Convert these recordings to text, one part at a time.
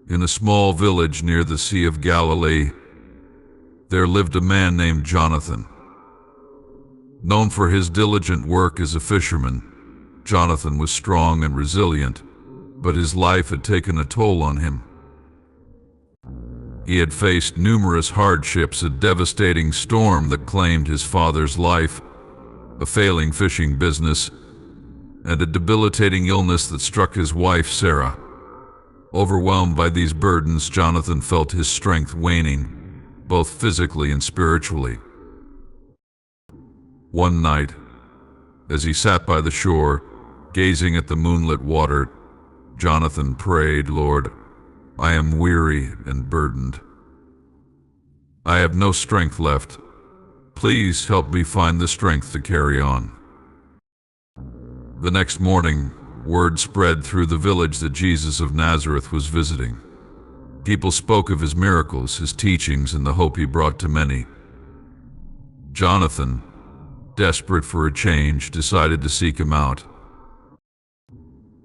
In a small village near the Sea of Galilee, there lived a man named Jonathan. Known for his diligent work as a fisherman, Jonathan was strong and resilient, but his life had taken a toll on him. He had faced numerous hardships: a devastating storm that claimed his father's life, a failing fishing business, and a debilitating illness that struck his wife, Sarah. Overwhelmed by these burdens, Jonathan felt his strength waning, both physically and spiritually. One night, as he sat by the shore, gazing at the moonlit water, Jonathan prayed, "Lord, I am weary and burdened. I have no strength left. Please help me find the strength to carry on." The next morning, word spread through the village that Jesus of Nazareth was visiting. People spoke of his miracles, his teachings, and the hope he brought to many. Jonathan, desperate for a change, decided to seek him out.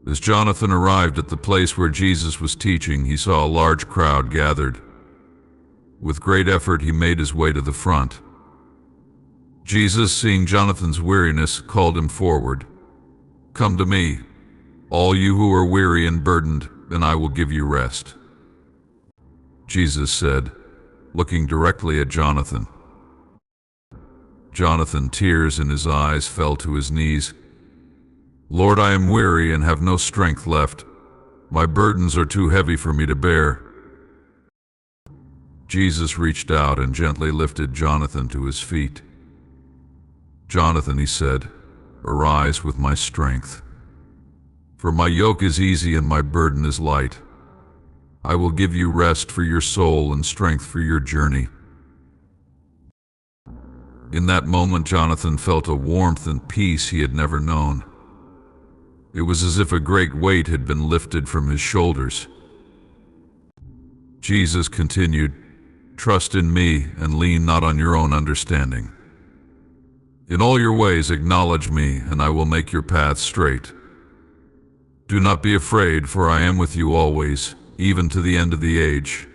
As Jonathan arrived at the place where Jesus was teaching, he saw a large crowd gathered. With great effort, he made his way to the front. Jesus, seeing Jonathan's weariness, called him forward. "Come to me, all you who are weary and burdened, and I will give you rest," Jesus said, looking directly at Jonathan. Jonathan, tears in his eyes, fell to his knees. "Lord, I am weary and have no strength left. My burdens are too heavy for me to bear." Jesus reached out and gently lifted Jonathan to his feet. "Jonathan," he said, "arise with my strength. For my yoke is easy and my burden is light. I will give you rest for your soul and strength for your journey." In that moment, Jonathan felt a warmth and peace he had never known. It was as if a great weight had been lifted from his shoulders. Jesus continued, "Trust in me and lean not on your own understanding. In all your ways acknowledge me, and I will make your paths straight. Do not be afraid, for I am with you always, even to the end of the age."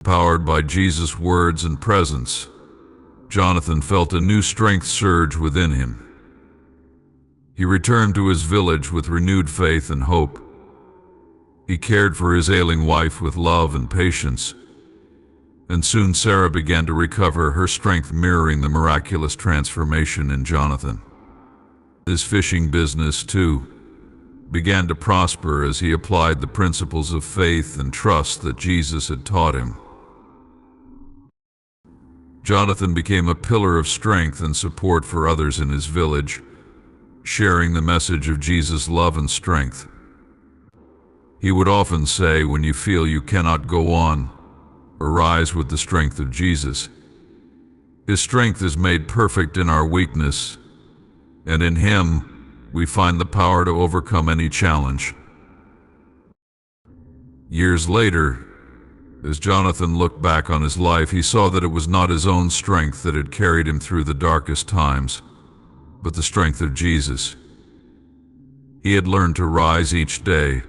Powered by Jesus' words and presence, Jonathan felt a new strength surge within him. He returned to his village with renewed faith and hope. He cared for his ailing wife with love and patience, and soon Sarah began to recover, her strength mirroring the miraculous transformation in Jonathan. His fishing business, too, began to prosper as he applied the principles of faith and trust that Jesus had taught him. Jonathan became a pillar of strength and support for others in his village, sharing the message of Jesus' love and strength. He would often say, "When you feel you cannot go on, arise with the strength of Jesus. His strength is made perfect in our weakness, and in Him we find the power to overcome any challenge." Years later, as Jonathan looked back on his life, he saw that it was not his own strength that had carried him through the darkest times, but the strength of Jesus. He had learned to rise each day,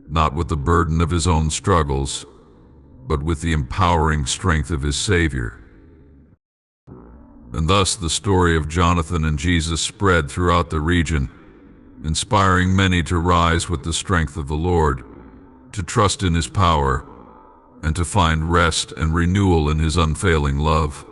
not with the burden of his own struggles, but with the empowering strength of his Savior. And thus the story of Jonathan and Jesus spread throughout the region, inspiring many to rise with the strength of the Lord, to trust in His power, and to find rest and renewal in His unfailing love.